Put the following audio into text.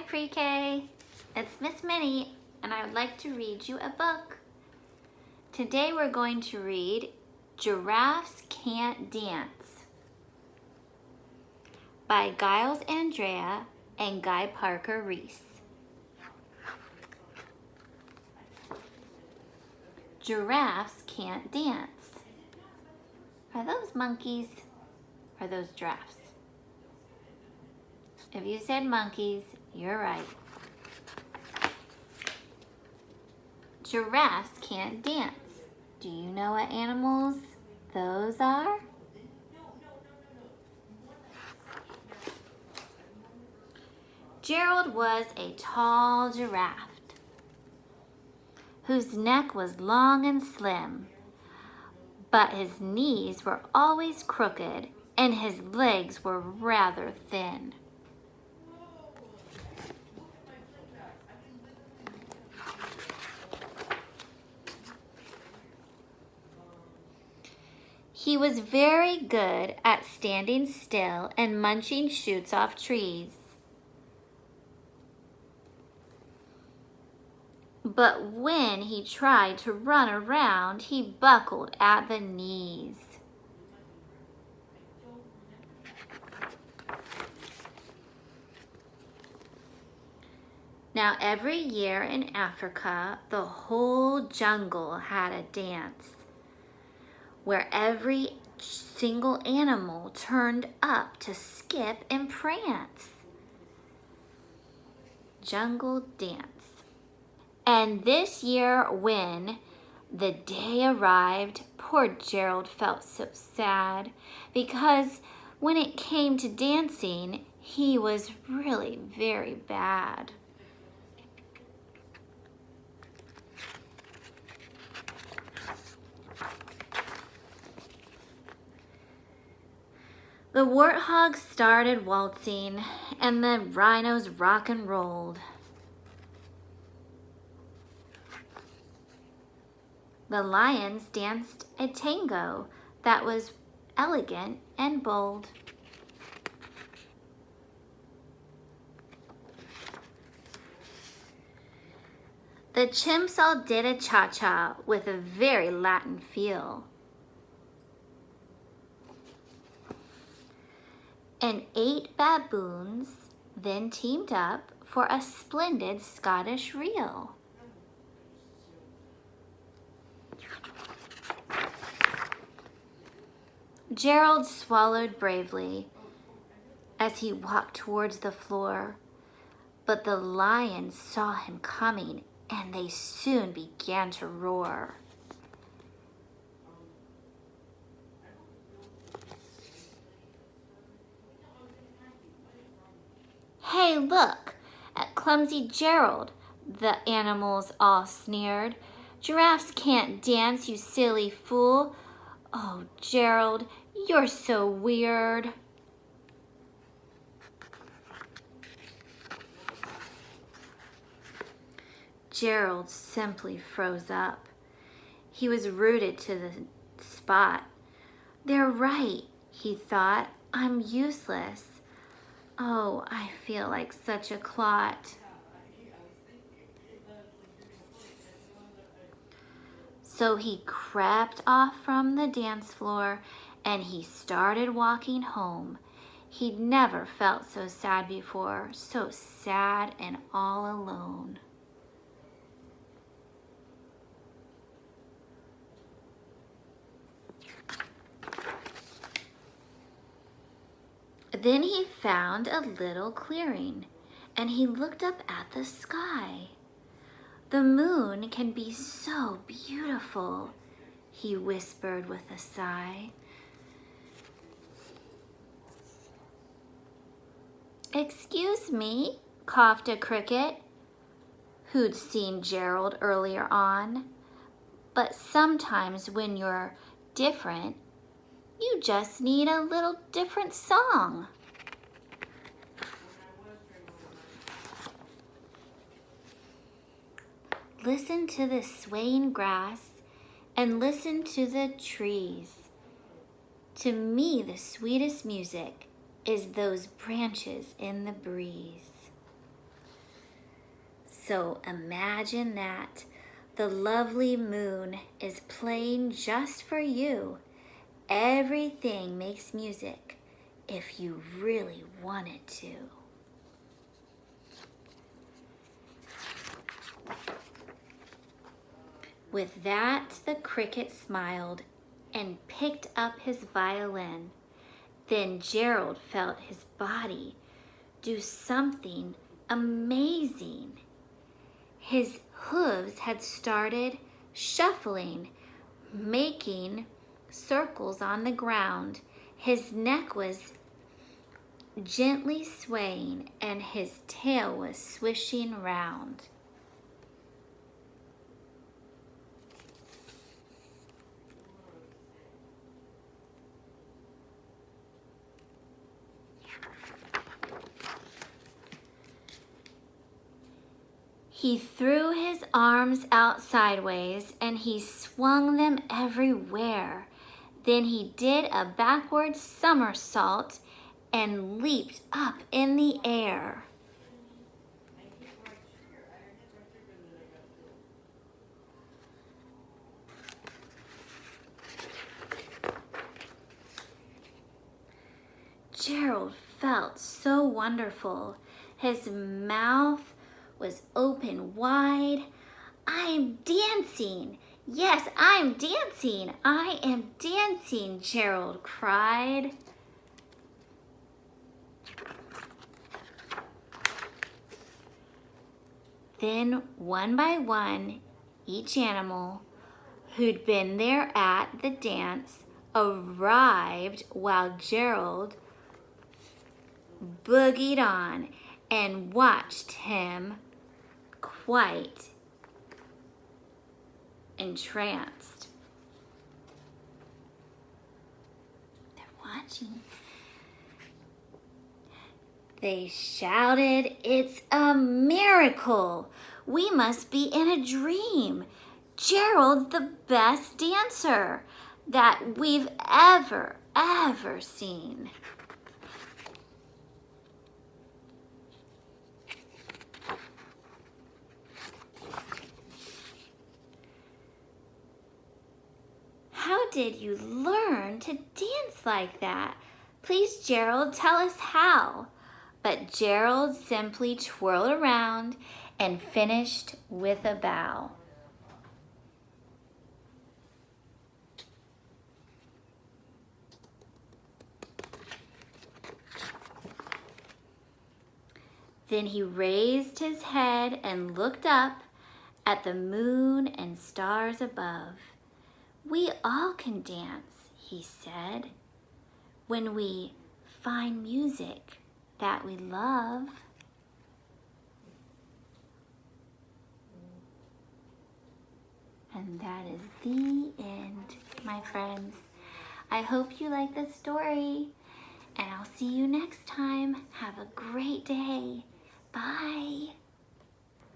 Hi Pre-K, it's Miss Minnie and I would like to read you a book. Today we're going to read Giraffes Can't Dance by Giles Andrea and Guy Parker Reese. Giraffes can't dance. Are those monkeys or those giraffes? If you said monkeys, you're right. Giraffes can't dance. Do you know what animals those are? Gerald was a tall giraffe whose neck was long and slim, but his knees were always crooked and his legs were rather thin. He was very good at standing still and munching shoots off trees. But when he tried to run around, he buckled at the knees. Now, every year in Africa, the whole jungle had a dance where every single animal turned up to skip and prance. Jungle dance. And this year, when the day arrived, poor Gerald felt so sad because when it came to dancing, he was really very bad. The warthogs started waltzing and the rhinos rock and rolled. The lions danced a tango that was elegant and bold. The chimps all did a cha-cha with a very Latin feel. And 8 baboons then teamed up for a splendid Scottish reel. Gerald swallowed bravely as he walked towards the floor, but the lions saw him coming and they soon began to roar. "Hey, look at clumsy Gerald," the animals all sneered. "Giraffes can't dance, you silly fool. Oh, Gerald, you're so weird." Gerald simply froze up. He was rooted to the spot. "They're right," he thought. "I'm useless. Oh, I feel like such a clot." So he crept off from the dance floor and he started walking home. He'd never felt so sad before, so sad and all alone. Then he found a little clearing and he looked up at the sky. "The moon can be so beautiful," he whispered with a sigh. "Excuse me," coughed a cricket who'd seen Gerald earlier on, "but sometimes when you're different, you just need a little different song." Listen to the swaying grass and listen to the trees. To me, the sweetest music is those branches in the breeze. So imagine that. The lovely moon is playing just for you. Everything makes music if you really want it to. With that, the cricket smiled and picked up his violin. Then Gerald felt his body do something amazing. His hooves had started shuffling, making circles on the ground. His neck was gently swaying and his tail was swishing round. He threw his arms out sideways and he swung them everywhere. Then he did a backward somersault and leaped up in the air. Gerald felt so wonderful. His mouth was open wide. I'm dancing. Yes, I'm dancing. I am dancing, Gerald cried. Then, one by one, each animal who'd been there at the dance arrived while Gerald boogied on and watched him quite entranced. They're watching. They shouted, "It's a miracle! We must be in a dream. Gerald's the best dancer that we've ever seen." How did you learn to dance like that? Please, Gerald, tell us how. But Gerald simply twirled around and finished with a bow. Then he raised his head and looked up at the moon and stars above. "We all can dance," he said, "when we find music that we love." And that is the end, my friends. I hope you like this story, and I'll see you next time. Have a great day. Bye.